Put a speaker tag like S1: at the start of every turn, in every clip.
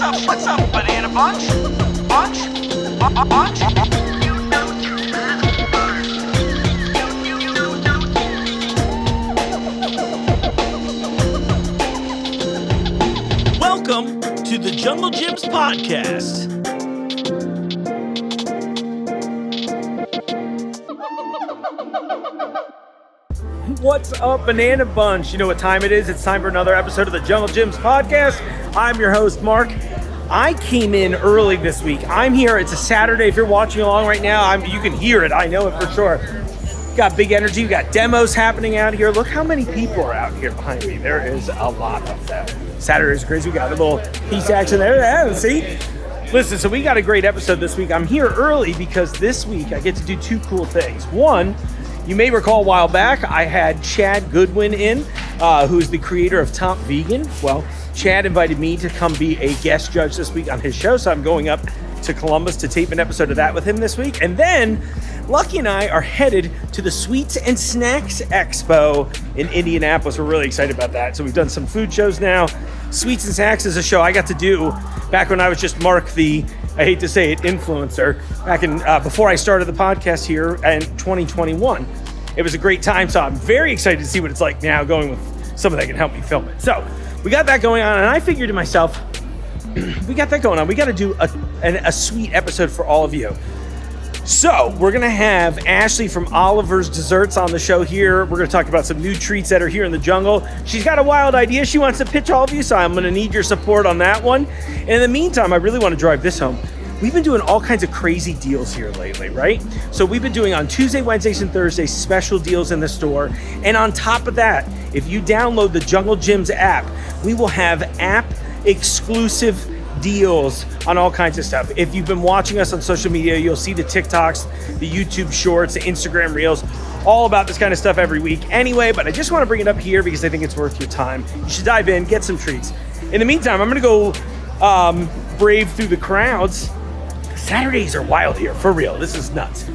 S1: What's up, banana bunch? Bunch? Bunch?
S2: Welcome to the Junglejims podcast.
S3: What's up, Banana Bunch? You know what time it is? It's time for another episode of the Junglejims podcast. I'm your host, Mark. I came in early this week. I'm here. It's a Saturday. If you're watching along right now, you can hear it. I know it for sure. Got big energy. We got demos happening out here. Look how many people are out here behind me. There is a lot of them. Saturday's crazy. We got a little piece action there. Yeah, see? Listen, so we got a great episode this week. I'm here early because this week I get to do two cool things. One, you may recall a while back, I had Chad Goodwin in, who's the creator of Top Vegan. Well, Chad invited me to come be a guest judge this week on his show, so I'm going up to Columbus to tape an episode of that with him this week. And then Lucky and I are headed to the Sweets and Snacks Expo in Indianapolis. We're really excited about that. So we've done some food shows now. Sweets and Snacks is a show I got to do back when I was just Mark the, I hate to say it, influencer, back in before I started the podcast here in 2021. It was a great time, so I'm very excited to see what it's like now going with someone that can help me film it. So we got that going on, and I figured to myself, we got that going on. We got to do a sweet episode for all of you. So we're going to have Ashley from Oliver's Desserts on the show here. We're going to talk about some new treats that are here in the jungle. She's got a wild idea she wants to pitch all of you, so I'm going to need your support on that one. And in the meantime, I really want to drive this home. We've been doing all kinds of crazy deals here lately, right? So we've been doing on Tuesday, Wednesdays, and Thursdays special deals in the store. And on top of that, if you download the Junglejims app, we will have app exclusive deals on all kinds of stuff. If you've been watching us on social media, you'll see the TikToks, the YouTube shorts, the Instagram reels, all about this kind of stuff every week anyway, but I just want to bring it up here because I think it's worth your time. You should dive in, get some treats. In the meantime, I'm going to go brave through the crowds. Saturdays are wild here, for real. This is nuts.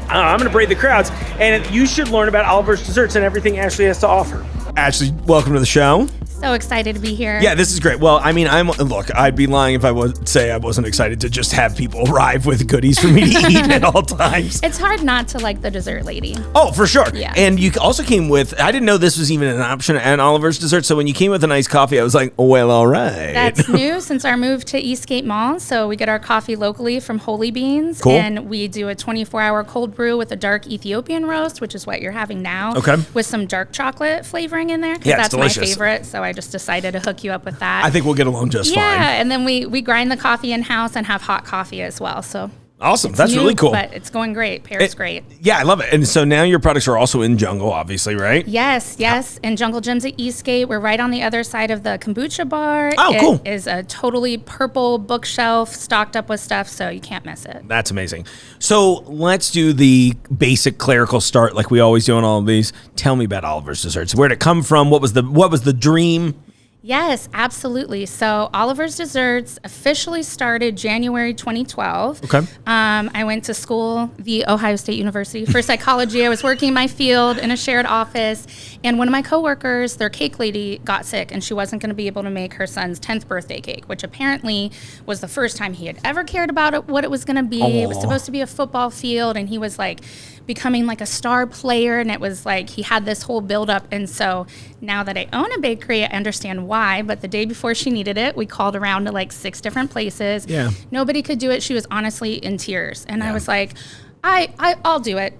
S3: I'm going to brave the crowds, and you should learn about Oliver's Desserts and everything Ashley has to offer. Ashley, welcome to the show.
S4: So excited to be here.
S3: Yeah, this is great. Well, I mean, look, I'd be lying if I would say I wasn't excited to just have people arrive with goodies for me to eat at all times.
S4: It's hard not to like the dessert lady.
S3: Oh, for sure.
S4: Yeah.
S3: And you also came with, I didn't know this was even an option at Oliver's Dessert, so when you came with a nice coffee, I was like, oh, well, all right.
S4: That's new since our move to Eastgate Mall. So we get our coffee locally from Holy Beans.
S3: Cool.
S4: And we do a 24-hour cold brew with a dark Ethiopian roast, which is what you're having now.
S3: Okay.
S4: With some dark chocolate flavoring in there, because
S3: Yeah,
S4: that's
S3: it's delicious.
S4: my favorite. So I just decided to hook you up with that.
S3: I think we'll get along just fine.
S4: Yeah, and then we grind the coffee in-house and have hot coffee as well. So
S3: Awesome.
S4: it's
S3: That's
S4: new,
S3: really cool.
S4: But it's going great. Pear's great.
S3: Yeah, I love it. And so now your products are also in Jungle, obviously, right?
S4: Yes. And Junglejims at Eastgate. We're right on the other side of the kombucha bar.
S3: Oh, cool.
S4: It is a totally purple bookshelf stocked up with stuff, so you can't miss it.
S3: That's amazing. So let's do the basic clerical start like we always do on all of these. Tell me about Oliver's Desserts. Where'd it come from? What was the dream?
S4: Yes, absolutely. So Oliver's Desserts officially started January 2012.
S3: Okay.
S4: I went to school, the Ohio State University, for psychology. I was working in my field in a shared office, and one of my coworkers, their cake lady, got sick, and she wasn't going to be able to make her son's 10th birthday cake, which apparently was the first time he had ever cared about it, what it was going to be.
S3: Aww.
S4: It was supposed to be a football field, and he was like becoming like a star player, and it was like he had this whole buildup. And so now that I own a bakery, I understand why. But the day before she needed it, we called around to like 6 different places.
S3: Yeah.
S4: Nobody could do it. She was honestly in tears, and I was like, I'll do it.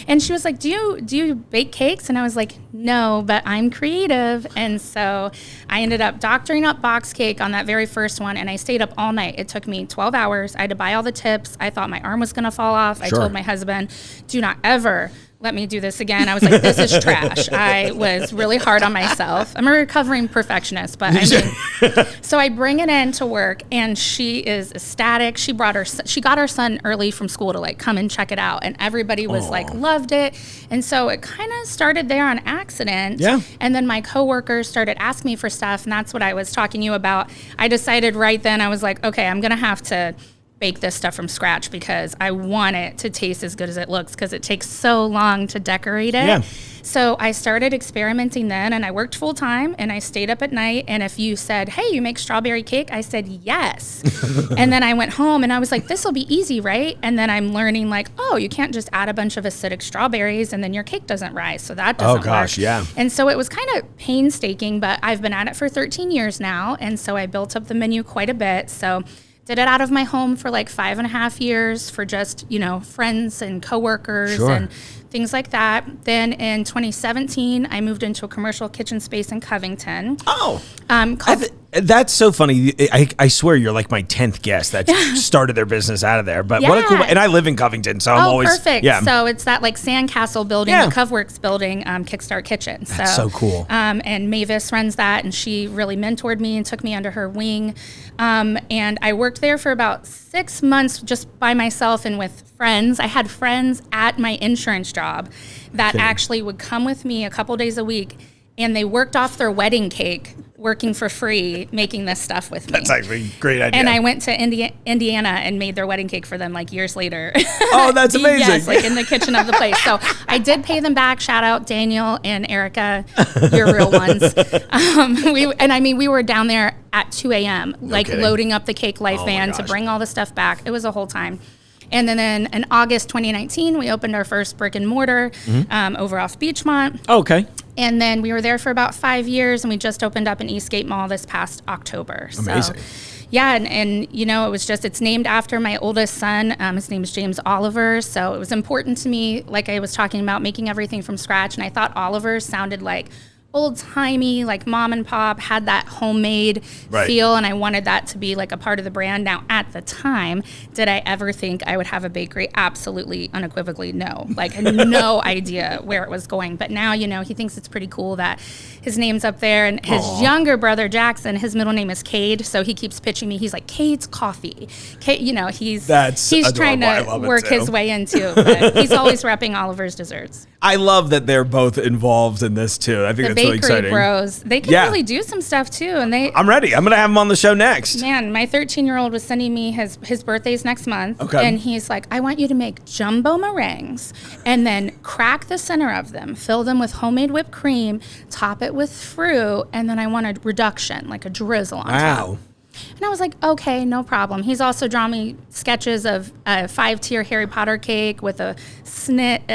S4: And she was like, do you bake cakes? And I was like, no, but I'm creative. And so I ended up doctoring up box cake on that very first one, and I stayed up all night. It took me 12 hours. I had to buy all the tips. I thought my arm was going to fall off.
S3: Sure.
S4: I told my husband, do not ever let me do this again. I was like, this is trash. I was really hard on myself. I'm a recovering perfectionist, but I mean, so I bring it in to work, and she is ecstatic. She got her son early from school to like come and check it out, and everybody was like, loved it. And so it kind of started there on accident.
S3: Yeah.
S4: And then my coworkers started asking me for stuff, and that's what I was talking to you about. I decided right then, I was like, okay, I'm going to have to bake this stuff from scratch because I want it to taste as good as it looks because it takes so long to decorate it.
S3: Yeah.
S4: So I started experimenting then, and I worked full time, and I stayed up at night. And if you said, hey, you make strawberry cake, I said yes. And then I went home and I was like, this will be easy, right? And then I'm learning like, oh, you can't just add a bunch of acidic strawberries and then your cake doesn't rise. So that doesn't work.
S3: Yeah.
S4: And so it was kind of painstaking, but I've been at it for 13 years now. And so I built up the menu quite a bit. So did it out of my home for like 5.5 years for just, friends and coworkers and things like that. Then in 2017, I moved into a commercial kitchen space in Covington.
S3: Oh, that's so funny. I swear you're like my 10th guest that started their business out of there. But what a cool, and I live in Covington, so I'm always
S4: perfect.
S3: Yeah.
S4: So it's that like sandcastle building, the CovWorks building, Kickstart Kitchen.
S3: That's so cool.
S4: And Mavis runs that, and she really mentored me and took me under her wing. And I worked there for about 6 months just by myself and with friends. I had friends at my insurance job that actually would come with me a couple days a week, and they worked off their wedding cake working for free, making this stuff with me.
S3: That's actually a great idea.
S4: And I went to Indiana and made their wedding cake for them like years later.
S3: Oh, that's amazing.
S4: Yes, like in the kitchen of the place. So I did pay them back. Shout out Daniel and Erica, you're real ones. We were down there at 2 a.m., loading up the Cake Life van to bring all the stuff back. It was a whole time. And then in August 2019, we opened our first brick and mortar over off Beachmont.
S3: Okay.
S4: And then we were there for about 5 years, and we just opened up an Eastgate Mall this past October.
S3: Amazing.
S4: So, yeah, and it's named after my oldest son. His name is James Oliver. So it was important to me, like I was talking about, making everything from scratch. And I thought Oliver sounded like old-timey, like mom and pop, had that homemade feel, and I wanted that to be like a part of the brand. Now, at the time, did I ever think I would have a bakery? Absolutely, unequivocally, no. Like, had no idea where it was going. But now, he thinks it's pretty cool that his name's up there, and his younger brother, Jackson, his middle name is Cade, so he keeps pitching me. He's like, Cade's Coffee. He's trying to work his way into, but he's always repping Oliver's Desserts.
S3: I love that they're both involved in this, too. I think that's really exciting.
S4: Bakery Bros. They can really do some stuff too, and I'm
S3: ready. I'm gonna have them on the show next.
S4: Man, my 13-year-old was sending me his birthday's next month, and he's like, I want you to make jumbo meringues, and then crack the center of them, fill them with homemade whipped cream, top it with fruit, and then I want a reduction, like a drizzle on top. And I was like, okay, no problem. He's also drawn me sketches of a 5-tier Harry Potter cake with a snitch.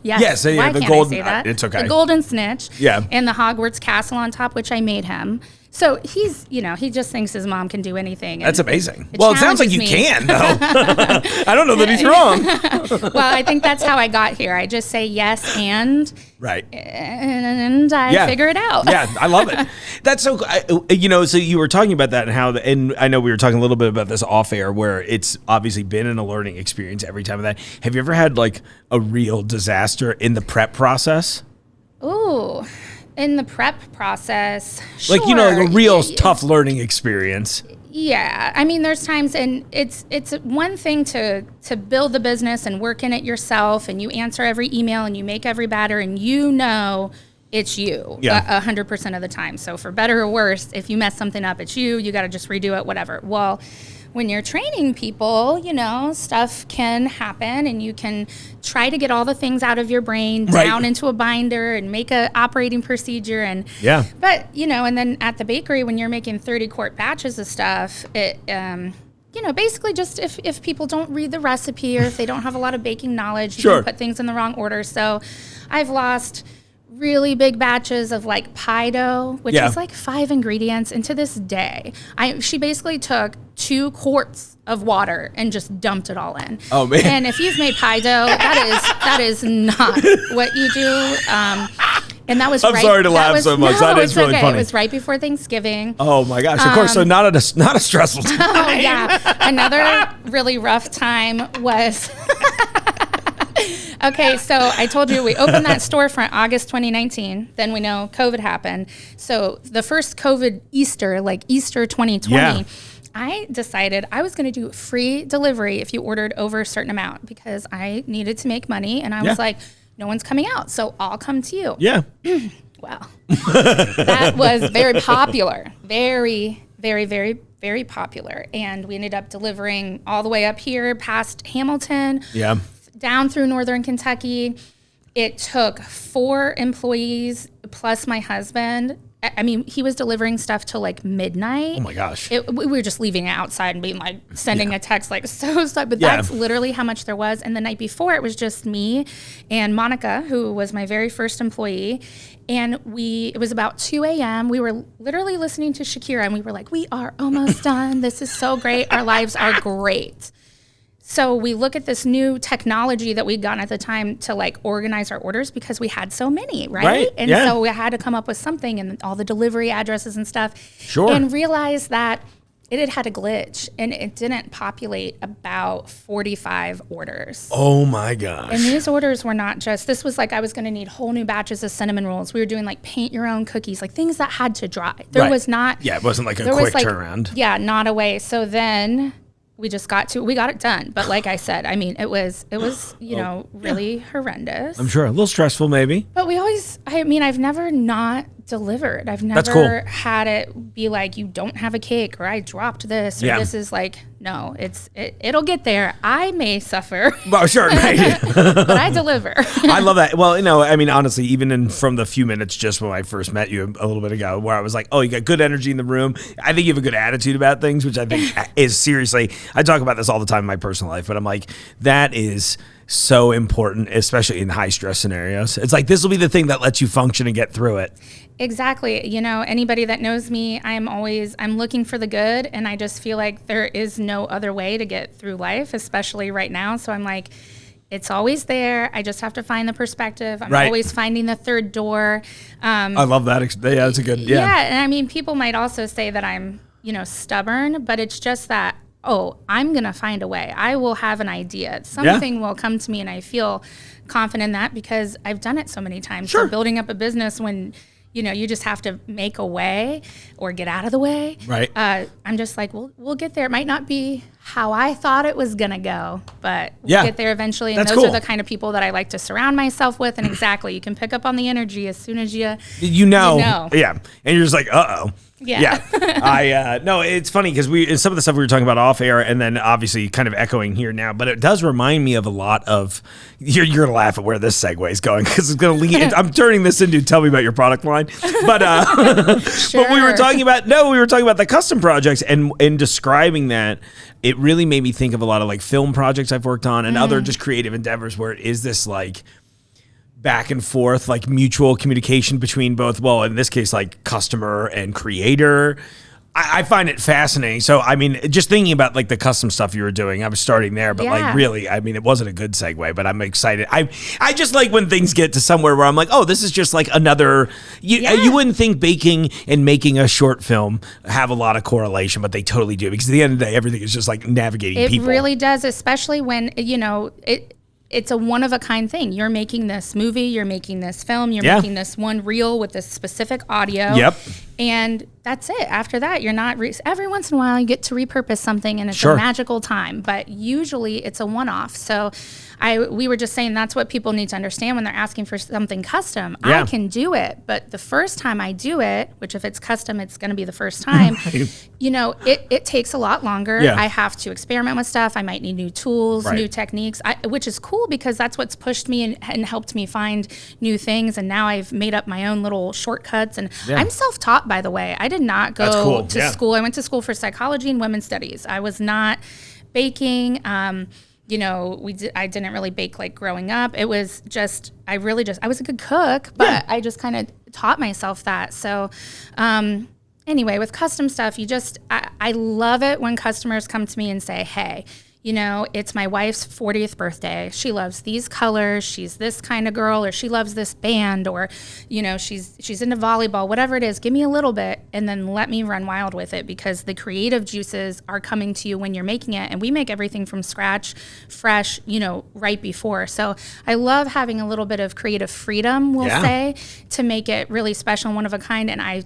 S4: Yes.
S3: Yes.
S4: Why
S3: the
S4: can't
S3: golden.
S4: I say that?
S3: It's okay.
S4: The golden snitch.
S3: Yeah.
S4: And the Hogwarts castle on top, which I made him. So he's, he just thinks his mom can do anything.
S3: That's amazing. Well, it sounds like you can, though. I don't know that he's wrong.
S4: Well, I think that's how I got here. I just say yes and.
S3: Right.
S4: And I figure it out.
S3: Yeah, I love it. That's so, so you were talking about that and I know we were talking a little bit about this off air where it's obviously been in a learning experience every time of that. Have you ever had like a real disaster in the prep process?
S4: Ooh. In the prep process,
S3: like, a real tough learning experience.
S4: Yeah. I mean, there's times, and it's one thing to build the business and work in it yourself, and you answer every email and you make every batter, and it's you 100% of the time. So for better or worse, if you mess something up, it's you. You got to just redo it, whatever. Well, when you're training people, stuff can happen, and you can try to get all the things out of your brain down into a binder and make a operating procedure. And but and then at the bakery, when you're making 30-quart batches of stuff, it basically just if people don't read the recipe or if they don't have a lot of baking knowledge, you can put things in the wrong order. So I've lost really big batches of like pie dough, which is like 5 ingredients. And to this day, she basically took 2 quarts of water and just dumped it all in. Oh man! And if you've made pie dough, that is not what you do. And that was. I'm
S3: sorry to laugh so much. That is really funny.
S4: It was right before Thanksgiving.
S3: Oh my gosh! Of course. So not a stressful time.
S4: Oh yeah. Another really rough time was. Okay, so I told you we opened that storefront August 2019. Then we know COVID happened. So the first COVID Easter, like Easter 2020, I decided I was going to do free delivery if you ordered over a certain amount because I needed to make money. And I was like, no one's coming out, so I'll come to you.
S3: Yeah.
S4: Well, that was very popular. Very, very, very, very popular. And we ended up delivering all the way up here past Hamilton, down through northern Kentucky. It took 4 employees plus my husband. I mean, he was delivering stuff till like midnight.
S3: Oh my gosh.
S4: We were just leaving it outside and being like, sending a text like, so stuck. But that's literally how much there was. And the night before, it was just me and Monica, who was my very first employee. And it was about 2 a.m. We were literally listening to Shakira and we were like, we are almost done. This is so great. Our lives are great. So we look at this new technology that we'd gotten at the time to like organize our orders because we had so many, right? And so we had to come up with something and all the delivery addresses and stuff.
S3: Sure.
S4: And realize that it had a glitch and it didn't populate about 45 orders.
S3: Oh my gosh.
S4: And these orders were not just, this was like I was going to need whole new batches of cinnamon rolls. We were doing like paint your own cookies, like things that had to dry. There was not.
S3: Yeah, it wasn't like a quick turnaround.
S4: Yeah, not a way. So then we got it done. But like I said, I mean, it was, really horrendous.
S3: I'm sure a little stressful maybe.
S4: But I've never not delivered. I've never had it be like, you don't have a cake or I dropped this or this is like, no, it'll get there. I may suffer.
S3: Well, sure. Right.
S4: But I deliver.
S3: I love that. Well, I mean, honestly, even from the few minutes just when I first met you a little bit ago, where I was like, oh, you got good energy in the room. I think you have a good attitude about things, which I think is seriously, I talk about this all the time in my personal life, but I'm like, that is so important, especially in high stress scenarios. It's like, this will be the thing that lets you function and get through it.
S4: Exactly. Anybody that knows me, I'm looking for the good. And I just feel like there is no other way to get through life, especially right now. So I'm like, it's always there. I just have to find the perspective. I'm always finding the third door.
S3: I love that. Yeah, it's a good,
S4: Yeah. And I mean, people might also say that I'm, stubborn, but it's just that, I'm going to find a way. I will have an idea. Something will come to me and I feel confident in that because I've done it so many times.
S3: Sure.
S4: So building up a business when, you just have to make a way or get out of the way.
S3: Right.
S4: I'm just like, we'll get there. It might not be how I thought it was going to go, but we'll get there eventually. And those are the kind of people that I like to surround myself with. And exactly, you can pick up on the energy as soon as you know.
S3: Yeah. And you're just like, uh-oh.
S4: Yeah.
S3: No, it's funny because some of the stuff we were talking about off air and then obviously kind of echoing here now, but it does remind me of a lot of, you're going to laugh at where this segue is going because it's going to lead, I'm turning this into tell me about your product line. But,
S4: sure.
S3: But we were talking about the custom projects and in describing that, it really made me think of a lot of like film projects I've worked on and other just creative endeavors where it is this like back and forth, like mutual communication between both, well, in this case, like customer and creator. I find it fascinating. So, I mean, just thinking about like the custom stuff you were doing, I was starting there, but like really, I mean, it wasn't a good segue, but I'm excited. I just like when things get to somewhere where I'm like, oh, this is just like another, you wouldn't think baking and making a short film have a lot of correlation, but they totally do because at the end of the day, everything is just like navigating people.
S4: It really does, especially when, it's a one-of-a-kind thing. You're making this movie, you're making this film, you're making this one reel with this specific audio.
S3: Yep.
S4: And that's it. After that, you're not, every once in a while you get to repurpose something and it's a magical time, but usually it's a one-off. So we were just saying that's what people need to understand when they're asking for something custom. I can do it, but the first time I do it, which if it's custom, it's going to be the first time, it takes a lot longer.
S3: Yeah.
S4: I have to experiment with stuff. I might need new tools, new techniques, which is cool because that's what's pushed me and helped me find new things. And now I've made up my own little shortcuts and I'm self-taught, by the way. I did not go to school. I went to school for psychology and women's studies. I was not baking. I didn't really bake like growing up. It was just, I was a good cook, but I just kind of taught myself that. So, anyway, with custom stuff, I love it when customers come to me and say, hey, it's my wife's 40th birthday. She loves these colors. She's this kind of girl, or she loves this band, or, she's into volleyball, whatever it is. Give me a little bit and then let me run wild with it because the creative juices are coming to you when you're making it. And we make everything from scratch, fresh, right before. So I love having a little bit of creative freedom, we'll say, to make it really special and one of a kind. And I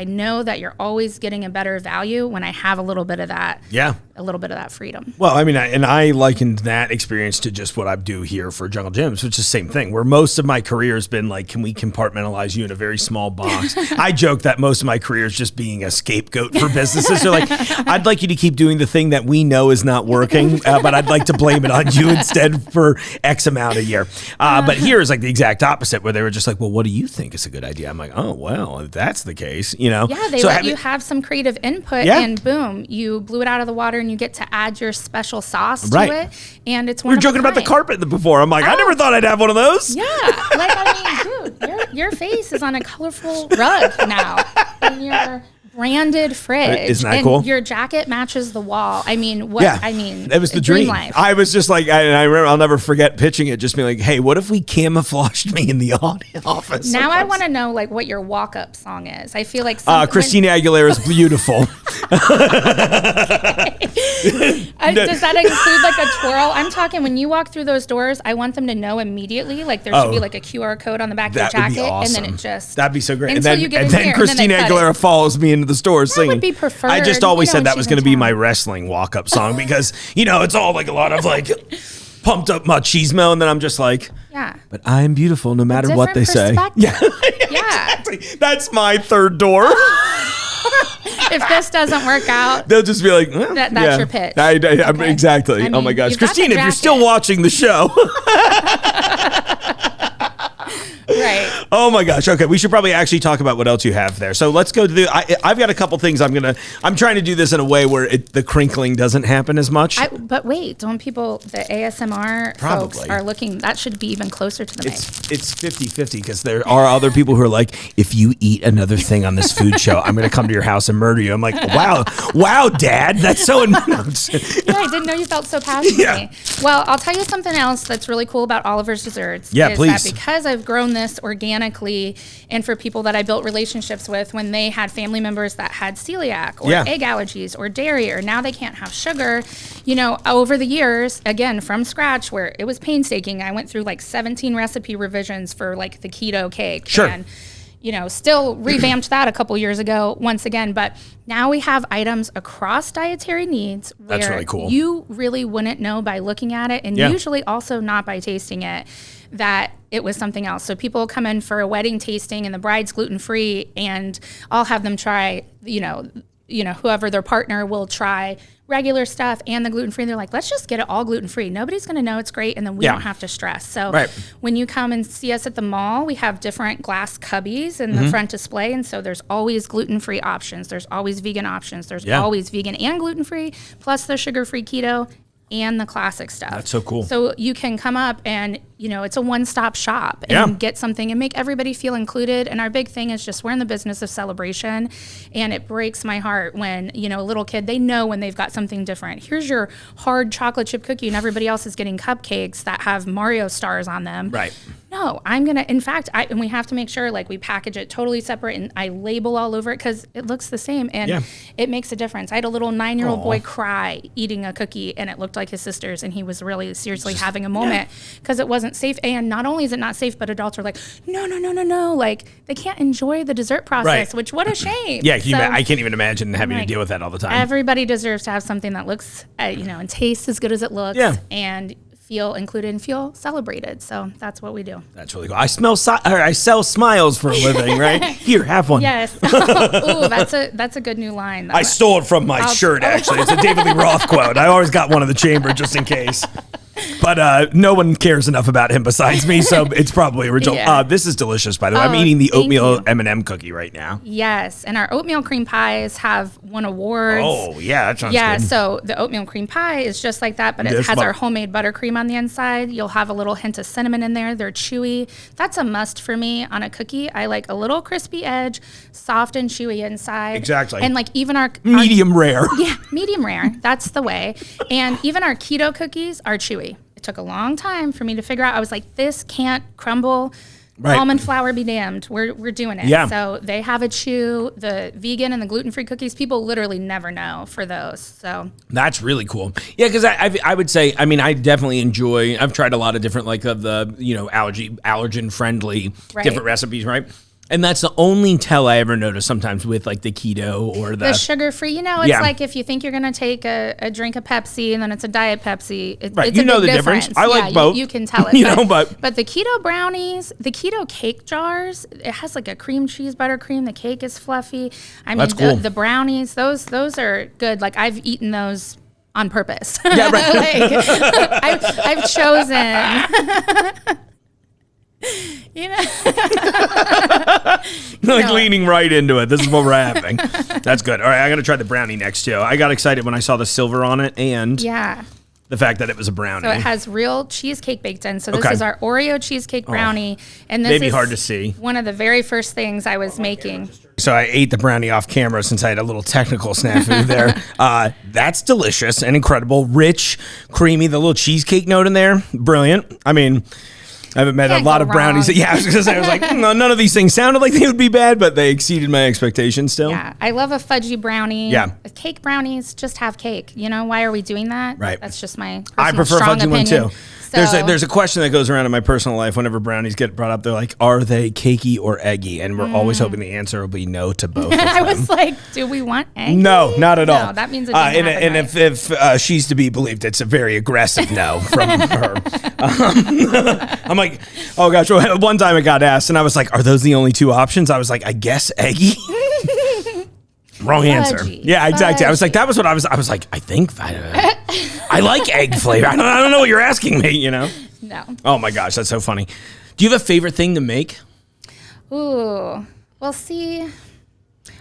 S4: know that you're always getting a better value when I have a little bit of that.
S3: Yeah.
S4: a little bit of that freedom.
S3: Well, I mean, I likened that experience to just what I do here for Jungle Gyms, which is the same thing, where most of my career has been like, can we compartmentalize you in a very small box? I joke that most of my career is just being a scapegoat for businesses. They're like, I'd like you to keep doing the thing that we know is not working, but I'd like to blame it on you instead for X amount a year. But here is like the exact opposite, where they were just like, well, what do you think is a good idea? I'm like, oh, well, if that's the case,
S4: Yeah, they let you have some creative input, and boom, you blew it out of the water, and you get to add your special sauce to it, and it's one.
S3: We were joking about the carpet before. I'm like, I never thought I'd have one of those.
S4: Yeah, like I mean, dude, your face is on a colorful rug now, and your branded fridge.
S3: Isn't that
S4: and
S3: cool?
S4: Your jacket matches the wall. I mean, what?
S3: Yeah,
S4: I mean,
S3: it was the dream.
S4: life.
S3: I was just like, I remember, I'll never forget pitching it, just being like, hey, what if we camouflaged me in the office?
S4: Now I want to know like what your walk-up song is. I feel like
S3: Christina Aguilera's Beautiful.
S4: Does that include like a twirl? I'm talking when you walk through those doors, I want them to know immediately. Like there should be like a QR code on the back of your jacket,
S3: awesome.
S4: and then it just
S3: that'd be so great.
S4: Until
S3: and
S4: you get
S3: and
S4: in
S3: then
S4: here,
S3: Christina
S4: and then
S3: Aguilera follows me into the store singing.
S4: would be preferred.
S3: I just always
S4: You
S3: said
S4: know,
S3: that was
S4: she's
S3: going to
S4: in
S3: be my
S4: town.
S3: wrestling walk-up song because it's all like a lot of like pumped up machismo, and then I'm just like,
S4: yeah.
S3: But I'm beautiful no matter what they say.
S4: Yeah.
S3: Exactly. That's my third door.
S4: If this doesn't work out,
S3: they'll just be like, well,
S4: that's your pitch.
S3: Exactly.
S4: I
S3: Oh my
S4: mean,
S3: gosh.
S4: you've got the
S3: Christina, if you're
S4: jacket.
S3: still watching the show.
S4: right.
S3: Oh my gosh. Okay, we should probably actually talk about what else you have there. So let's go to I've got a couple things I'm trying to do this in a way where the crinkling doesn't happen as much.
S4: But wait, don't people, the ASMR folks
S3: Probably.
S4: are looking, that should be even closer to the mic.
S3: It's 50-50 because there are other people who are like, if you eat another thing on this food show, I'm going to come to your house and murder you. I'm like, wow, Dad, that's so
S4: Yeah, I didn't know you felt so passionately. Well, I'll tell you something else that's really cool about Oliver's Desserts.
S3: Yeah,
S4: is
S3: please.
S4: That because I've grown this organically, and for people that I built relationships with when they had family members that had celiac or egg allergies or dairy, or now they can't have sugar, over the years, again, from scratch, where it was painstaking, I went through like 17 recipe revisions for like the keto cake.
S3: Sure.
S4: And, still revamped that a couple years ago once again, but now we have items across dietary needs where
S3: That's really cool.
S4: you really wouldn't know by looking at it, and usually also not by tasting it, that it was something else. So people come in for a wedding tasting and the bride's gluten-free, and I'll have them try, whoever their partner will try regular stuff and the gluten-free. They're like, let's just get it all gluten-free. Nobody's going to know it's great, and then we don't have to stress. So when you come and see us at the mall, we have different glass cubbies in the front display, and so there's always gluten-free options. There's always vegan options. There's always vegan and gluten-free, plus the sugar-free keto and the classic stuff.
S3: That's so cool.
S4: So you can come up and, it's a one-stop shop and get something and make everybody feel included. And our big thing is just we're in the business of celebration, and it breaks my heart when, a little kid, they know when they've got something different. Here's your hard chocolate chip cookie, and everybody else is getting cupcakes that have Mario stars on them.
S3: Right.
S4: No, I'm going to, in fact, and we have to make sure like we package it totally separate, and I label all over it because it looks the same, and it makes a difference. I had a little 9-year-old boy cry eating a cookie, and it looked like his sister's, and he was really seriously having a moment because it wasn't safe. And not only is it not safe, but adults are like, no, like they can't enjoy the dessert process, which what a shame.
S3: Yeah, I can't even imagine having to deal with that all the time.
S4: Everybody deserves to have something that looks, and tastes as good as it looks, and feel included and feel celebrated. So that's what we do.
S3: That's really cool. I sell smiles for a living, right? Here, have one.
S4: Yes. Ooh, that's a good new line.
S3: I stole it from my shirt, actually. It's a David Lee Roth quote. I always got one in the chamber just in case. But no one cares enough about him besides me, so it's probably original.
S4: Yeah.
S3: This is delicious, by the way. I'm eating the oatmeal M&M cookie right now.
S4: Yes, and our oatmeal cream pies have won awards.
S3: Oh, yeah, that sounds good.
S4: Yeah, so the oatmeal cream pie is just like that, but it has our homemade buttercream on the inside. You'll have a little hint of cinnamon in there. They're chewy. That's a must for me on a cookie. I like a little crispy edge, soft and chewy inside.
S3: Exactly.
S4: And like even our
S3: medium rare.
S4: Yeah, medium rare. That's the way. And even our keto cookies are chewy. It took a long time for me to figure out. I was like, this can't crumble. Right. Almond flour be damned. We're doing it.
S3: Yeah.
S4: So they have a chew. The vegan and the gluten-free cookies, people literally never know for those. So
S3: that's really cool. Yeah, because I would say, I definitely I've tried a lot of different, like of the, allergen friendly different recipes, right? And that's the only tell I ever notice sometimes with like the keto or
S4: the sugar-free. You know, it's
S3: Yeah.
S4: like if you think you're going to take a drink of Pepsi and then it's a Diet Pepsi.
S3: Right.
S4: It's
S3: You
S4: a
S3: know
S4: big
S3: the difference.
S4: difference.
S3: I like both.
S4: You can tell it.
S3: You know, but
S4: the keto brownies, the keto cake jars, it has like a cream cheese buttercream. The cake is fluffy. I mean,
S3: That's cool.
S4: the brownies, those are good. Like I've eaten those on purpose.
S3: Yeah, right.
S4: Like, I've chosen. You know,
S3: like
S4: No.
S3: leaning right into it. This is what we're having. That's good. All right, I got to try the brownie next too. I got excited when I saw the silver on it and
S4: yeah.
S3: the fact that it was a brownie.
S4: So it has real cheesecake baked in. So this
S3: Okay.
S4: is our Oreo cheesecake brownie, and this
S3: Maybe
S4: is
S3: hard to see.
S4: one of the very first things I was making.
S3: So I ate the brownie off camera since I had a little technical snafu there. That's delicious and incredible. Rich, creamy, the little cheesecake note in there. Brilliant. I mean, I haven't met
S4: Can't
S3: a lot
S4: go
S3: of brownies.
S4: wrong.
S3: Yeah, I was going to say, I was like, no, none of these things sounded like they would be bad, but they exceeded my expectations still.
S4: Yeah, I love a fudgy brownie.
S3: Yeah.
S4: Cake brownies, just have cake. You know, why are we doing that?
S3: Right.
S4: That's just my
S3: I
S4: personal
S3: prefer
S4: strong
S3: fudgy one
S4: opinion.
S3: too.
S4: So,
S3: There's a question that goes around in my personal life whenever brownies get brought up. They're like, are they cakey or eggy? And we're always hoping the answer will be no to both of them.
S4: I was like, do we want egg?
S3: No, not at all.
S4: No, that means it doesn't happen
S3: and
S4: right.
S3: if she's to be believed, it's a very aggressive no from her. I'm like, oh gosh. One time it got asked, and I was like, are those the only two options? I was like, I guess eggy. Wrong answer.
S4: Fudgy.
S3: Yeah, exactly. I was like, that was what I was. I was like, I think I like egg flavor. I don't know what you're asking me. You know.
S4: No.
S3: Oh my gosh, that's so funny. Do you have a favorite thing to make?
S4: Ooh. Well, see,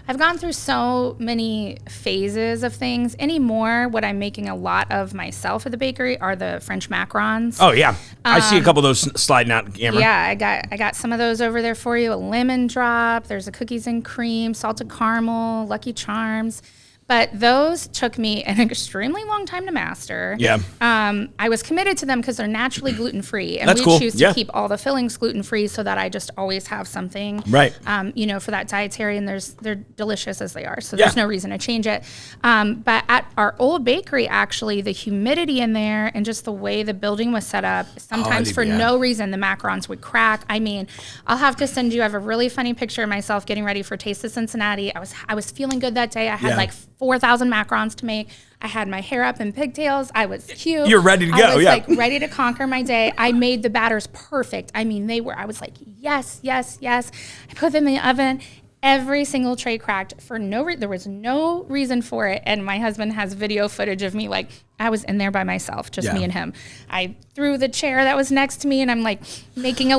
S4: I've gone through so many phases of things. Anymore, what I'm making a lot of myself at the bakery are the French macarons.
S3: Oh yeah, I see a couple of those sliding out camera.
S4: Yeah, I got some of those over there for you. A lemon drop. There's a cookies and cream, salted caramel, Lucky Charms. But those took me an extremely long time to master.
S3: Yeah.
S4: I was committed to them because they're naturally gluten-free. And
S3: That's
S4: we
S3: cool.
S4: choose to
S3: Yeah.
S4: keep all the fillings gluten-free so that I just always have something.
S3: Right.
S4: You know, for that dietary, and they're delicious as they are. So
S3: Yeah.
S4: there's no reason to change it. But at our old bakery, actually, the humidity in there and just the way the building was set up, sometimes for
S3: yeah.
S4: no reason, the macarons would crack. I mean, I'll have to send you, I have a really funny picture of myself getting ready for Taste of Cincinnati. I was feeling good that day. I had
S3: Yeah.
S4: like 4,000 macarons to make. I had my hair up in pigtails. I was cute.
S3: You're ready to go,
S4: I was
S3: yeah.
S4: like ready to conquer my day. I made the batters perfect. I mean, I was like, yes, yes, yes. I put them in the oven. Every single tray cracked for there was no reason for it. And my husband has video footage of me, like, I was in there by myself, just
S3: Yeah.
S4: me and him. I threw the chair that was next to me and I'm like making I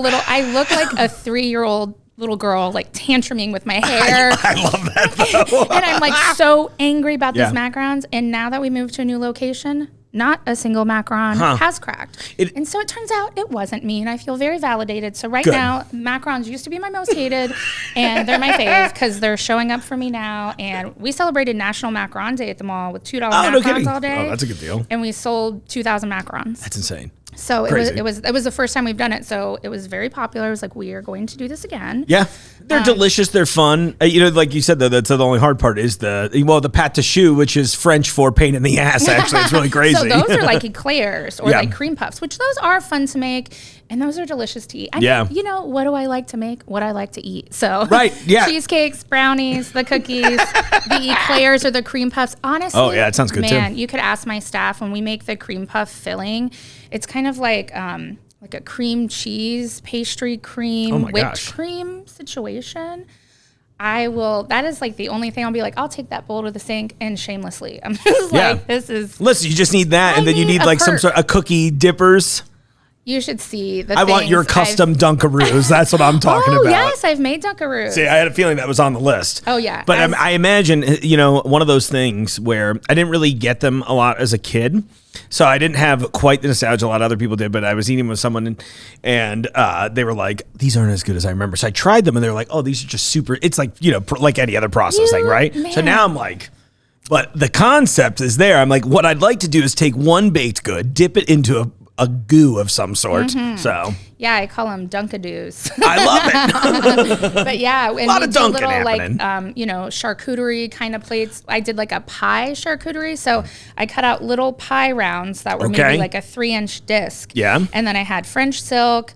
S4: look like a 3-year-old little girl, like tantruming with my hair.
S3: I love that though.
S4: And I'm like so angry about
S3: Yeah.
S4: these macarons. And now that we moved to a new location, not a single macaron has cracked. And so it turns out it wasn't me, and I feel very validated. So right
S3: Good.
S4: now, macarons used to be my most hated, and they're my fave because they're showing up for me now. And we celebrated National Macaron Day at the mall with $2
S3: Oh, no
S4: macarons
S3: kidding.
S4: all day.
S3: Oh, that's a good deal.
S4: And we sold 2,000 macarons.
S3: That's insane.
S4: So
S3: Crazy.
S4: it was the first time we've done it. So it was very popular. I was like, we are going to do this again.
S3: Yeah, they're delicious. They're fun. You know, like you said, though, that's the only hard part is the pâte à choux, which is French for pain in the ass. Actually, it's really crazy.
S4: So those are like eclairs or
S3: Yeah.
S4: like cream puffs, which those are fun to make. And those are delicious to eat. I
S3: Yeah.
S4: mean, you know, what do I like to make? What I like to eat. So
S3: Right, yeah.
S4: cheesecakes, brownies, the cookies, the eclairs or the cream puffs. Honestly,
S3: Oh, yeah, it sounds good, too.
S4: man, you could ask my staff when we make the cream puff filling. It's kind of like a cream cheese, pastry cream,
S3: Oh my
S4: whipped
S3: gosh.
S4: cream situation. That is like the only thing I'll be like, I'll take that bowl to the sink and shamelessly. I'm just
S3: Yeah.
S4: like, this is,
S3: Listen, you just need that, and then you
S4: need
S3: need
S4: a
S3: like some
S4: perk.
S3: sort of cookie dippers.
S4: you should see the
S3: I want your
S4: things I've-
S3: custom Dunkaroos. That's what I'm talking
S4: Oh,
S3: about.
S4: yes, I've made Dunkaroos.
S3: See, I had a feeling that was on the list.
S4: Oh, yeah.
S3: But
S4: As-
S3: I imagine, you know, one of those things where I didn't really get them a lot as a kid. So I didn't have quite the nostalgia a lot of other people did, but I was eating with someone and they were like, these aren't as good as I remember. So I tried them and they were like, oh, these are just super. It's like, you know, like any other processing, right? So
S4: man.
S3: now I'm like, but the concept is there. I'm like, what I'd like to do is take one baked good, dip it into a goo of some sort.
S4: Mm-hmm.
S3: So
S4: Yeah, I call them Dunkadoos.
S3: I love it.
S4: But yeah, and
S3: Lot
S4: we
S3: of
S4: do
S3: dunking
S4: little
S3: happening.
S4: like charcuterie kind of plates. I did like a pie charcuterie, so I cut out little pie rounds that were
S3: Okay.
S4: maybe like a 3-inch disc.
S3: Yeah.
S4: And then I had French silk,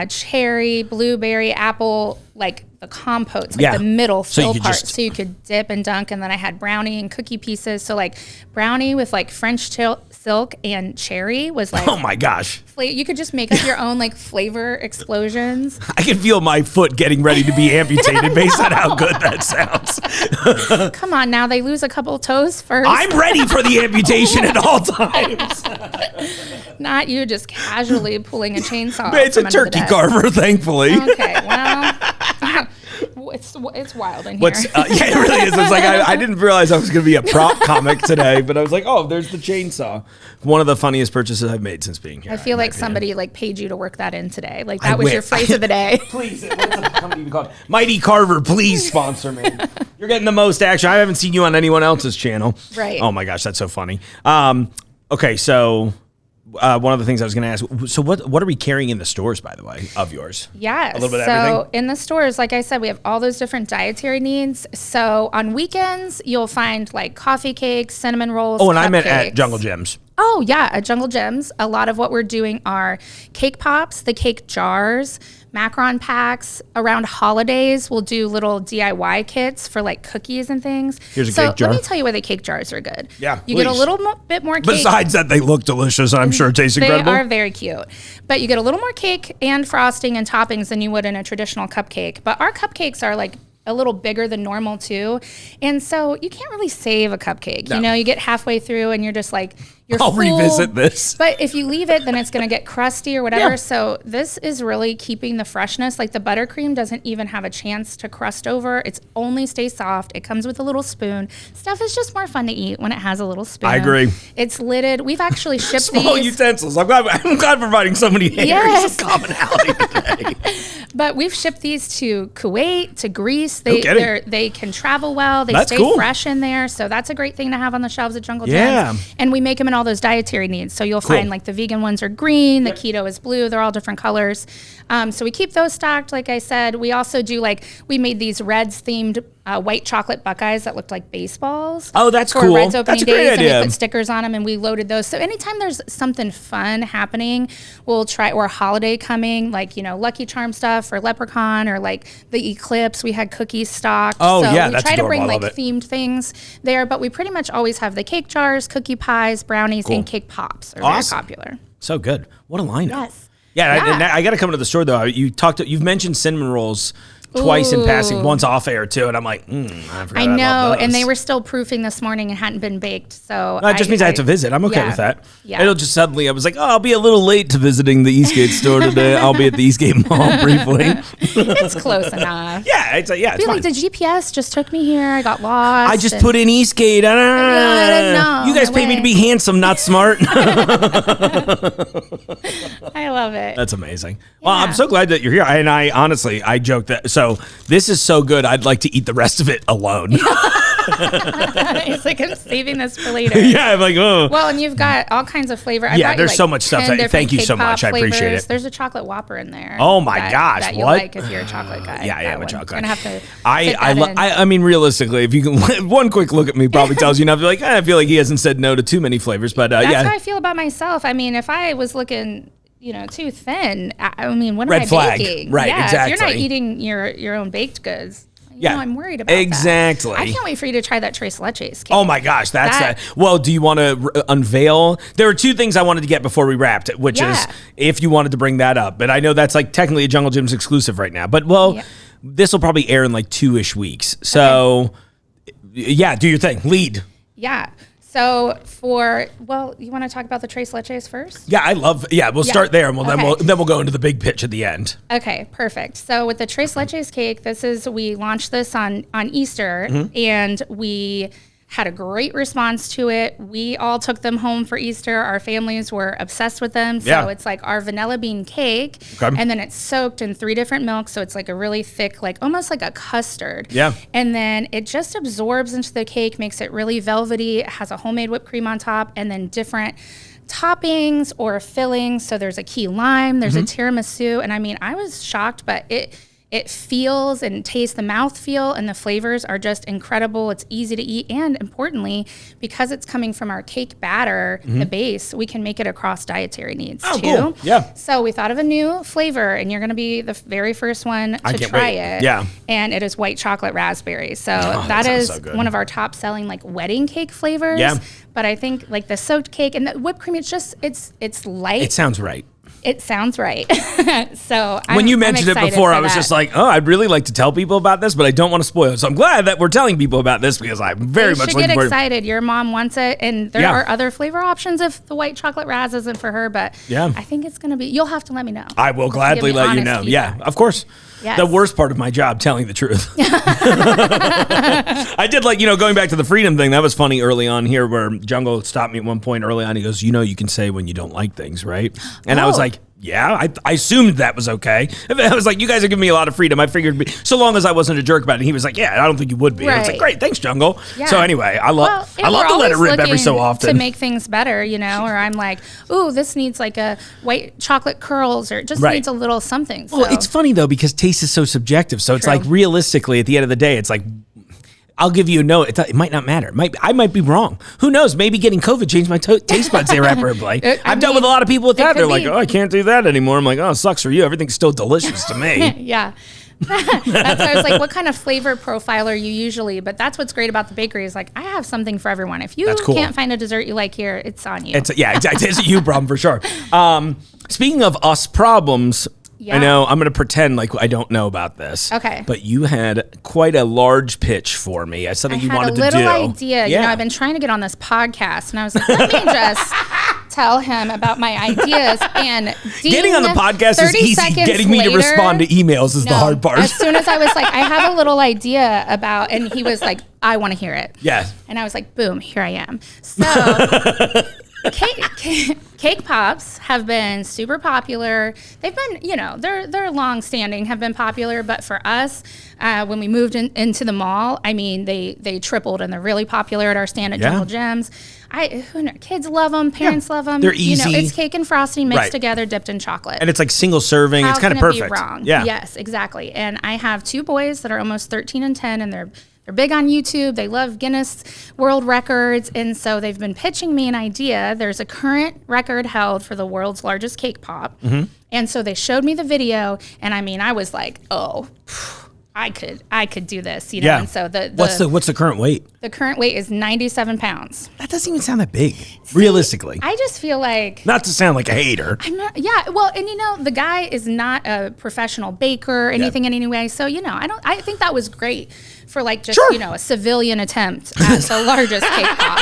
S4: cherry, blueberry, apple, like the compotes, like the middle
S3: So
S4: fill
S3: you could
S4: part,
S3: just-
S4: so you could dip and dunk. And then I had brownie and cookie pieces. So like brownie with like French silk and cherry was like,
S3: Oh my gosh.
S4: you could just make up your own like flavor explosions.
S3: I can feel my foot getting ready to be amputated based on how good that sounds.
S4: Come on now, they lose a couple toes first.
S3: I'm ready for the amputation at all times.
S4: Not you just casually pulling a chainsaw.
S3: It's a
S4: from under the
S3: turkey
S4: desk.
S3: carver, thankfully.
S4: Okay, well, it's wild in here.
S3: Yeah, it really is. It's like I didn't realize I was going to be a prop comic today, but I was like, oh, there's the chainsaw. One of the funniest purchases I've made since being here.
S4: I feel
S3: in my
S4: like
S3: opinion.
S4: somebody like paid you to work that in today. Like
S3: I
S4: that was
S3: wish.
S4: your phrase of the day.
S3: Please, what's the company even called? Mighty Carver, please sponsor me. You're getting the most action. I haven't seen you on anyone else's channel.
S4: Right.
S3: Oh my gosh, that's so funny. Okay, so one of the things I was going to ask. So what are we carrying in the stores, by the way, of yours?
S4: Yeah.
S3: A little bit of
S4: so
S3: everything?
S4: in the stores, like I said, we have all those different dietary needs. So on weekends, you'll find like coffee cakes, cinnamon rolls.
S3: Oh, and I meant at
S4: cupcakes.
S3: Jungle Gyms.
S4: Oh, yeah, at Jungle Gyms. A lot of what we're doing are cake pops, the cake jars, macaron packs. Around holidays, we'll do little DIY kits for like cookies and things.
S3: Here's a cake jar.
S4: Let me tell you why the cake jars are good.
S3: Yeah,
S4: You get a
S3: please.
S4: little bit more cake.
S3: Besides that, they look delicious, and I'm sure it tastes incredible.
S4: They are very cute. But you get a little more cake and frosting and toppings than you would in a traditional cupcake. But our cupcakes are like a little bigger than normal too. And so you can't really save a cupcake.
S3: No.
S4: You know, you get halfway through and you're just like, you're
S3: I'll
S4: full.
S3: revisit this.
S4: But if you leave it, then it's going to get crusty or whatever.
S3: Yeah.
S4: So this is really keeping the freshness. Like the buttercream doesn't even have a chance to crust over. It's only stays soft. It comes with a little spoon. Stuff is just more fun to eat when it has a little spoon.
S3: I agree.
S4: It's lidded. We've actually shipped
S3: Small
S4: these.
S3: utensils. I'm glad providing so many areas
S4: Yes.
S3: of commonality today.
S4: But we've shipped these to Kuwait, to Greece.
S3: No kidding.
S4: They can travel well. They
S3: That's
S4: stay
S3: cool.
S4: fresh in there. So that's a great thing to have on the shelves at Jungle Gyms.
S3: Yeah.
S4: And we make them in all those dietary needs. So you'll find like the vegan ones are green, the keto is blue. They're all different colors. So we keep those stocked. Like I said, we also do we made these Reds themed white chocolate Buckeyes that looked like baseballs.
S3: Oh, that's
S4: for
S3: cool.
S4: Reds opening
S3: That's a great
S4: days,
S3: idea.
S4: And we put stickers on them and we loaded those. So anytime there's something fun happening, we'll try, or a holiday coming, like, Lucky Charm stuff or Leprechaun or like the Eclipse, we had cookies stocked.
S3: Oh,
S4: so
S3: yeah,
S4: we
S3: that's
S4: try to
S3: adorable.
S4: bring
S3: I
S4: like
S3: love it.
S4: themed things there, but we pretty much always have the cake jars, cookie pies, brownies, and cake pops are
S3: Awesome.
S4: very popular.
S3: So good. What a lineup.
S4: Yes.
S3: Yeah,
S4: Yeah.
S3: I got to come to the store though. You've mentioned cinnamon rolls twice in passing, once off air too, and I'm like, I forgot.
S4: I know,
S3: love
S4: and
S3: those.
S4: they were still proofing this morning and hadn't been baked. So
S3: That just means I have to visit. I'm okay
S4: yeah.
S3: with that.
S4: Yeah.
S3: It'll just suddenly, I was like, I'll be a little late to visiting the Eastgate store today. I'll be at the Eastgate Mall briefly.
S4: It's close enough.
S3: It's
S4: Be
S3: fine.
S4: like, the GPS just took me here. I got lost.
S3: I just
S4: and-
S3: put in Eastgate.
S4: I didn't know.
S3: You guys
S4: No
S3: pay me
S4: way.
S3: to be handsome, not smart.
S4: I love it.
S3: That's amazing. Well,
S4: Yeah.
S3: I'm so glad that you're here. And I honestly, I joke that, so this is so good, I'd like to eat the rest of it alone.
S4: It's like I'm saving this for later.
S3: Yeah, I'm like, oh.
S4: Well, and you've got all kinds of flavor. I
S3: Yeah,
S4: brought you
S3: there's
S4: like
S3: so much stuff.
S4: 10 different
S3: Thank you
S4: cake
S3: so much.
S4: pop
S3: I appreciate
S4: flavors.
S3: it.
S4: There's a chocolate Whopper in there.
S3: Oh my gosh,
S4: that you'll
S3: what?
S4: like if you're a chocolate guy.
S3: Yeah, I am a
S4: one.
S3: chocolate.
S4: You're gonna have to.
S3: I mean, realistically, if you can, one quick look at me probably tells you enough. You're like, I feel like he hasn't said no to too many flavors, but
S4: That's
S3: yeah.
S4: how I feel about myself. I mean, if I was looking, too thin, I mean, what am
S3: Red
S4: I
S3: flag.
S4: baking?
S3: Right,
S4: yeah, If you're not
S3: exactly.
S4: eating your own baked goods,
S3: Yeah,
S4: I'm worried about
S3: exactly.
S4: that. I can't wait for you to try that Tres Leches cake.
S3: Oh my gosh, that's
S4: That-
S3: that. Well, do you want to unveil? There are two things I wanted to get before we wrapped, which is
S4: Yeah.
S3: if you wanted to bring that up. But I know that's like technically a Jungle Gyms exclusive right now. But
S4: Yeah.
S3: this will probably air in like 2-ish weeks. So yeah, do your thing. Lead.
S4: Yeah. So you want to talk about the Tres Leches first?
S3: Yeah, we'll start there, and then we'll go into the big pitch at the end.
S4: Okay, perfect. So with the Tres Leches cake, we launched this on Easter,
S3: Mm-hmm.
S4: and we had a great response to it. We all took them home for Easter. Our families were obsessed with them. So
S3: Yeah.
S4: it's like our vanilla bean cake,
S3: Okay.
S4: and then it's soaked in 3 different milks. So it's like a really thick, like almost like a custard.
S3: Yeah.
S4: And then it just absorbs into the cake, makes it really velvety. It has a homemade whipped cream on top, and then different toppings or fillings. So there's a key lime, there's a tiramisu, and I mean, I was shocked, but It feels and tastes, the mouthfeel and the flavors are just incredible. It's easy to eat. And importantly, because it's coming from our cake batter, the base, we can make it across dietary needs too.
S3: Cool. Yeah.
S4: So we thought of a new flavor, and you're going to be the very first one to try it.
S3: Yeah.
S4: And it is white chocolate raspberry. So that is one of our top selling like wedding cake flavors.
S3: Yeah.
S4: But I think like the soaked cake and the whipped cream, it's light.
S3: It sounds right.
S4: It sounds right. So
S3: when you mentioned it before, I was just like, oh, I'd really like to tell people about this, but I don't want to spoil it. So I'm glad that we're telling people about this because I'm very much looking
S4: forward.
S3: forward.
S4: Get excited. Your mom wants it, and there are other flavor options if the white chocolate raz isn't for her. But I think it's going to be. You'll have to let me know.
S3: I will gladly let you know.
S4: Feedback.
S3: Yeah, of course.
S4: Yes.
S3: The worst part of my job, telling the truth. I did going back to the freedom thing. That was funny early on here where Jungle stopped me at one point early on. He goes, you can say when you don't like things, right? And I was like, yeah, I assumed that was okay. I was like, you guys are giving me a lot of freedom. I figured so long as I wasn't a jerk about it. And he was like, yeah, I don't think you would be. Right. I was like, great, thanks, Jungle. Yeah. So anyway, I love to let it rip every so often.
S4: To make things better, or I'm like, ooh, this needs like a white chocolate curls or it just needs a little something. So.
S3: Well, it's funny though, because taste is so subjective. So it's like realistically at the end of the day, it's like, I'll give you a no. It might not matter. I might be wrong. Who knows? Maybe getting COVID changed my taste buds irreparably. I've dealt with a lot of people with that. They're like, oh, I can't do that anymore. I'm like, oh, it sucks for you. Everything's still delicious to me.
S4: Yeah. That's why I was like, what kind of flavor profile are you usually? But that's what's great about the bakery is like, I have something for everyone. If you can't find a dessert you like here, it's on you.
S3: Exactly. It's a you problem for sure. Speaking of us problems, I know I'm going to pretend like I don't know about this.
S4: Okay.
S3: But you had quite a large pitch for me. Something you wanted to do. I had a little
S4: idea. Yeah. I've been trying to get on this podcast, and I was like, let me just tell him about my ideas. And
S3: getting on the podcast is easy. Getting me to respond to emails is the hard part.
S4: As soon as I was like, I have a little idea about, and he was like, I want to hear it.
S3: Yeah.
S4: And I was like, boom, here I am. So... Cake pops have been super popular. They've been, they're long-standing, have been popular. But for us, when we moved into the mall, I mean, they tripled, and they're really popular at our stand at junglejims. Kids love them, parents love them.
S3: They're easy.
S4: It's cake and frosting mixed together, dipped in chocolate.
S3: And it's like single serving. It's kind of perfect.
S4: How can it be wrong?
S3: Yeah.
S4: Yes, exactly. And I have 2 boys that are almost 13 and 10, and they're big on YouTube. They love Guinness World Records. And so they've been pitching me an idea. There's a current record held for the world's largest cake pop. Mm-hmm. And so they showed me the video. And I mean, I was like, oh, I could do this,
S3: Yeah.
S4: And so
S3: what's the current weight?
S4: The current weight is 97 pounds.
S3: That doesn't even sound that big, realistically.
S4: I just feel like...
S3: Not to sound like a hater.
S4: I'm not, well, and the guy is not a professional baker or anything in any way. So, I think that was great for like just, a civilian attempt at the largest cake pop.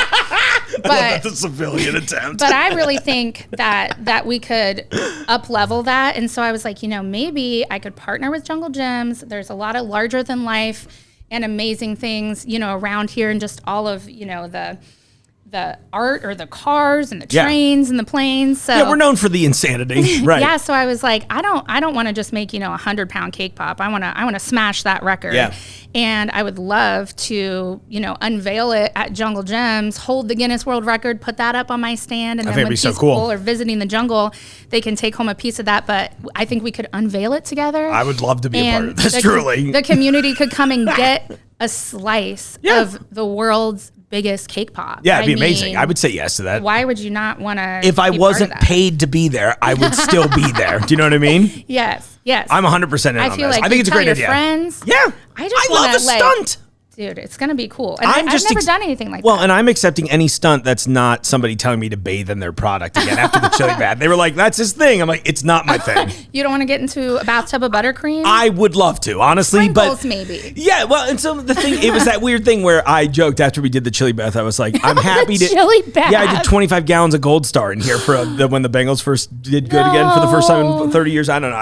S3: But the civilian attempt.
S4: But I really think that we could up level that. And so I was like, maybe I could partner with junglejims. There's a lot of larger than life and amazing things, around here, and just all of, the art or the cars and the trains and the planes. So
S3: we're known for the insanity, right?
S4: Yeah. So I was like, I don't want to just make 100-pound cake pop. I want to smash that record.
S3: Yeah.
S4: And I would love to unveil it at junglejims, hold the Guinness World Record, put that up on my stand, and then when people are visiting the jungle, they can take home a piece of that. But I think we could unveil it together.
S3: I would love to be a part of this. Truly,
S4: the community could come and get a slice of the world's biggest cake pop.
S3: Yeah, it'd be amazing. I would say yes to that.
S4: Why would you not want to?
S3: If I wasn't paid to be there, I would still be there. Do you know what I mean?
S4: Yes.
S3: I'm 100% in on this.
S4: Like
S3: I think it's a great idea.
S4: Friends.
S3: Yeah. I love a stunt.
S4: Dude, it's going to be cool. And I've never done anything like that.
S3: Well, and I'm accepting any stunt that's not somebody telling me to bathe in their product again after the chili bath. They were like, that's his thing. I'm like, it's not my thing.
S4: You don't want to get into a bathtub of buttercream?
S3: I would love to, honestly.
S4: Sprinkles, maybe.
S3: Yeah, well, and so the thing, it was that weird thing where I joked after we did the chili bath. I was like, I'm happy to.
S4: Chili bath?
S3: Yeah, I did 25 gallons of Gold Star in here for when the Bengals first did good again for the first time in 30 years. I don't know.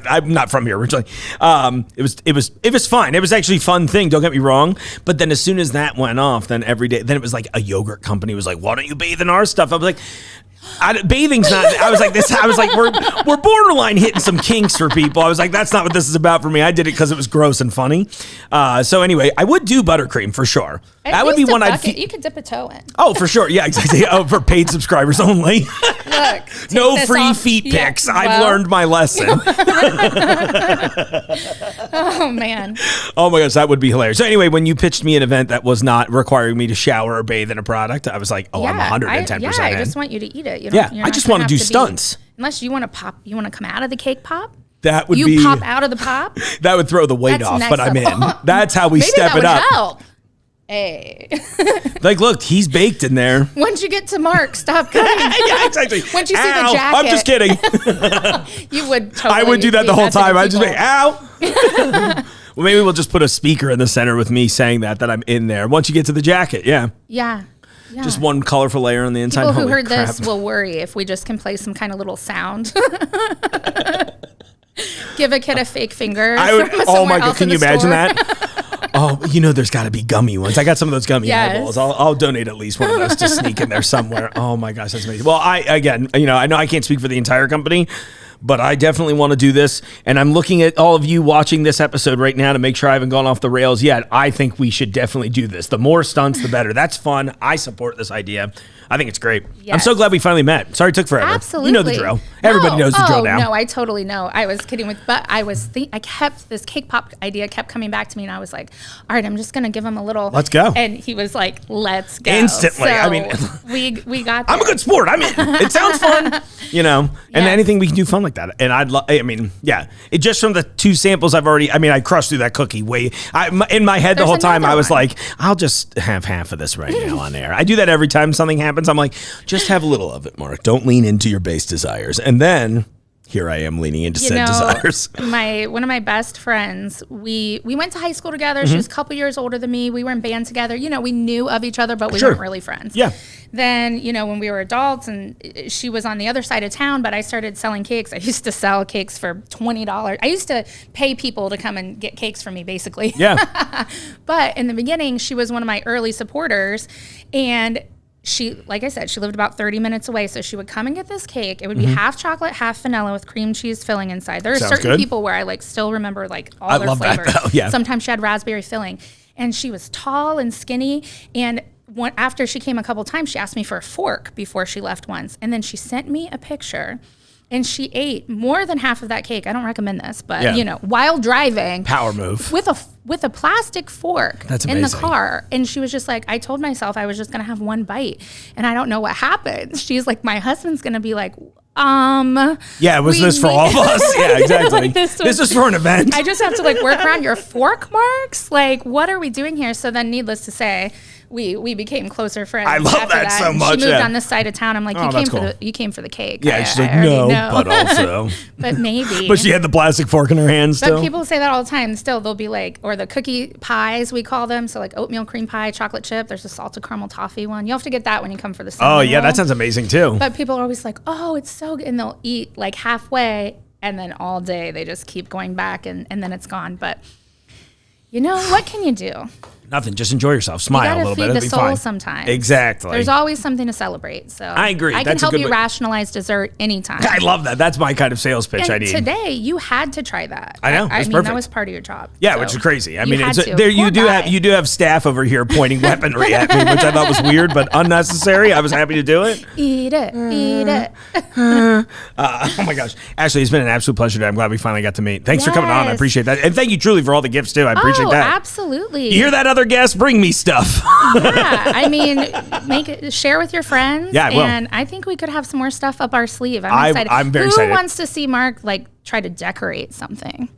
S3: I'm not from here originally. It was fine. It was actually a fun thing. Don't get me wrong. But then as soon as that went off, then every day, then it was like a yogurt company was like, why don't you bathe in our stuff? I was like, bathing's not, I was like, we're borderline hitting some kinks for people. I was like, that's not what this is about for me. I did it because it was gross and funny. So anyway, I would do buttercream for sure. That would be one I'd.
S4: You could dip a toe in.
S3: Oh, for sure. Yeah, exactly. Oh, for paid subscribers only.
S4: Look,
S3: no free feet pics. I've learned my lesson.
S4: Oh man.
S3: Oh my gosh, that would be hilarious. So anyway, when you pitched me an event that was not requiring me to shower or bathe in a product, I was like, oh, I'm 110% in.
S4: I just want you to eat it.
S3: I just want to do stunts.
S4: Unless you want to pop, you want to come out of the cake pop.
S3: That would
S4: you pop out of the pop.
S3: That would throw the weight off, but I'm in. That's how we step it up.
S4: Help. Hey.
S3: Like, look, he's baked in there.
S4: Once you get to Mark, stop cutting.
S3: Yeah, exactly.
S4: Once you see the jacket.
S3: I'm just kidding.
S4: You would totally.
S3: I would do that the whole time. I'd just be, ow. Well, maybe we'll just put a speaker in the center with me saying that I'm in there. Once you get to the jacket, yeah.
S4: Yeah.
S3: Just one colorful layer on the inside.
S4: People who heard this will worry if we just can play some kind of little sound. Give a kid a fake finger.
S3: Oh my God, can you imagine that? Oh, there's got to be gummy ones. I got some of those gummy eyeballs. I'll donate at least one of those to sneak in there somewhere. Oh my gosh, that's amazing. Well, I know I can't speak for the entire company, but I definitely want to do this. And I'm looking at all of you watching this episode right now to make sure I haven't gone off the rails yet. I think we should definitely do this. The more stunts, the better. That's fun. I support this idea. I think it's great. Yes. I'm so glad we finally met. Sorry it took forever.
S4: Absolutely.
S3: You know the drill. Everybody knows the drill now.
S4: No, I totally know. I was kidding but this cake pop idea kept coming back to me, and I was like, all right, I'm just going to give him a little.
S3: Let's go.
S4: And he was like, let's go.
S3: Instantly.
S4: So we got there.
S3: I'm a good sport. I'm in. It sounds fun, and anything we can do fun like that. And it just from the 2 samples I crushed through that cookie in my head the whole time. I was like, I'll just have half of this right now on air. I do that every time something happens. I'm like, just have a little of it, Mark. Don't lean into your base desires. And then here I am leaning into said desires.
S4: One of my best friends, we went to high school together. Mm-hmm. She was a couple years older than me. We were in band together. We knew of each other, but we weren't really friends.
S3: Yeah.
S4: Then, when we were adults and she was on the other side of town, but I started selling cakes. I used to sell cakes for $20. I used to pay people to come and get cakes from me, basically.
S3: Yeah.
S4: But in the beginning, she was one of my early supporters, and she, like I said, she lived about 30 minutes away. So she would come and get this cake. It would be half chocolate, half vanilla with cream cheese filling inside. There are certain people where I still remember all their flavors.
S3: That, yeah.
S4: Sometimes she had raspberry filling, and she was tall and skinny. And after she came a couple times, she asked me for a fork before she left once. And then she sent me a picture. And she ate more than half of that cake. I don't recommend this, but while driving,
S3: power move
S4: with a plastic fork in the car. And she was just like, I told myself I was just gonna have one bite, and I don't know what happened. She's like, my husband's gonna be like,
S3: was this for all of us? Yeah, exactly. Like this is for an event.
S4: I just have to work around your fork marks. What are we doing here? So then, needless to say, we became closer friends.
S3: I love that so much.
S4: She moved on this side of town. I'm like, you came for the cake.
S3: Yeah, she's like, no, but also.
S4: But maybe.
S3: But she had the plastic fork in her hand still.
S4: But people say that all the time. Still, they'll be like, or the cookie pies, we call them. So oatmeal cream pie, chocolate chip. There's a salted caramel toffee one. You'll have to get that when you come for the cinnamon roll.
S3: That sounds amazing too.
S4: But people are always like, oh, it's so good. And they'll eat halfway, and then all day they just keep going back, and then it's gone. But what can you do?
S3: Nothing. Just enjoy yourself. Smile a little bit.
S4: You gotta
S3: feed
S4: the soul sometimes.
S3: Exactly.
S4: There's always something to celebrate. So
S3: I agree.
S4: I can help you rationalize dessert anytime.
S3: I love that. That's my kind of sales pitch. I need.
S4: Today you had to try that.
S3: I know.
S4: I mean,
S3: perfect.
S4: that was part of your job.
S3: Yeah,
S4: so
S3: which is crazy. I mean, you do have staff over here pointing weaponry at me, which I thought was weird but unnecessary. I was happy to do it.
S4: Eat it. Eat it.
S3: Oh my gosh, Ashley, it's been an absolute pleasure today. I'm glad we finally got to meet. Thanks for coming on. I appreciate that, and thank you truly for all the gifts too. I appreciate that.
S4: Absolutely.
S3: You hear that, other guest? Bring me stuff.
S4: Yeah, I mean, share with your friends.
S3: Yeah, I will.
S4: And I think we could have some more stuff up our sleeve. I'm excited.
S3: I'm very excited.
S4: Who wants to see Mark try to decorate something?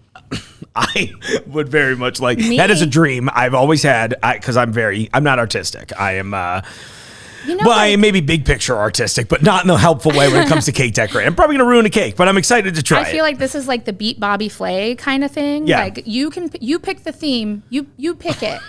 S3: I would very much like.
S4: Me?
S3: That is a dream I've always had because I'm not artistic. I am. I am maybe big picture artistic, but not in a helpful way when it comes to cake decorating. I'm probably gonna ruin a cake, but I'm excited to try.
S4: I feel like this is the Beat Bobby Flay kind of thing.
S3: Yeah.
S4: You pick the theme, you pick it.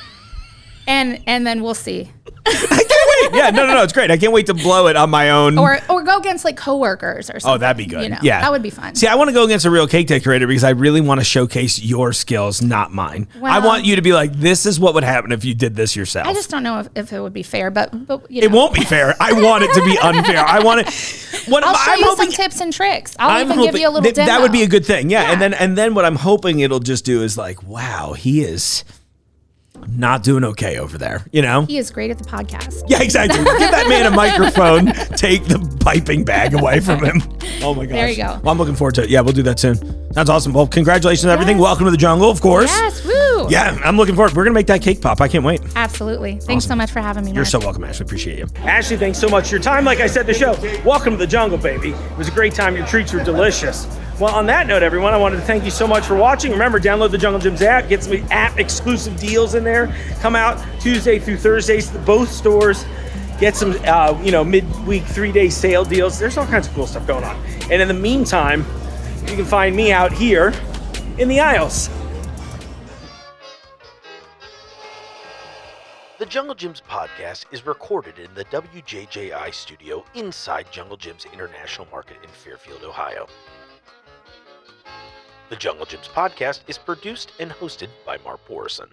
S4: And then we'll see.
S3: I can't wait. Yeah, no, it's great. I can't wait to blow it on my own.
S4: Or go against coworkers or something.
S3: Oh, that'd be good. Yeah,
S4: that would be fun.
S3: See, I want to go against a real cake decorator because I really want to showcase your skills, not mine. Well, I want you to be like, this is what would happen if you did this yourself.
S4: I just don't know if it would be fair, but
S3: it won't be fair. I want it to be unfair. I want it.
S4: I'll show you some tips and tricks. I'll even give you a little demo.
S3: That would be a good thing. Yeah. And then what I'm hoping it'll just do is wow, he is not doing okay over there, you know?
S4: He is great at the podcast.
S3: Yeah, exactly. Give that man a microphone. Take the piping bag away from him. Oh my gosh.
S4: There you go.
S3: Well, I'm looking forward to it. Yeah, we'll do that soon. That's awesome. Well, congratulations on everything. Welcome to the jungle, of course.
S4: Yes, woo.
S3: Yeah, I'm looking forward. We're going to make that cake pop. I can't wait.
S4: Absolutely. Thanks so much for having me,
S3: You're
S4: Mark.
S3: so welcome, Ashley. Appreciate you. Ashley, thanks so much for your time. Like I said in the show, welcome to the jungle, baby. It was a great time. Your treats were delicious. Well, on that note, everyone, I wanted to thank you so much for watching. Remember, download the Jungle Gyms app. Get some app-exclusive deals in there. Come out Tuesday through Thursdays to both stores. Get some, midweek 3-day sale deals. There's all kinds of cool stuff going on. And in the meantime, you can find me out here in the aisles.
S2: The Jungle Gyms podcast is recorded in the WJJI studio inside Jungle Gyms International Market in Fairfield, Ohio. The Jungle Gyms podcast is produced and hosted by Mark Borison.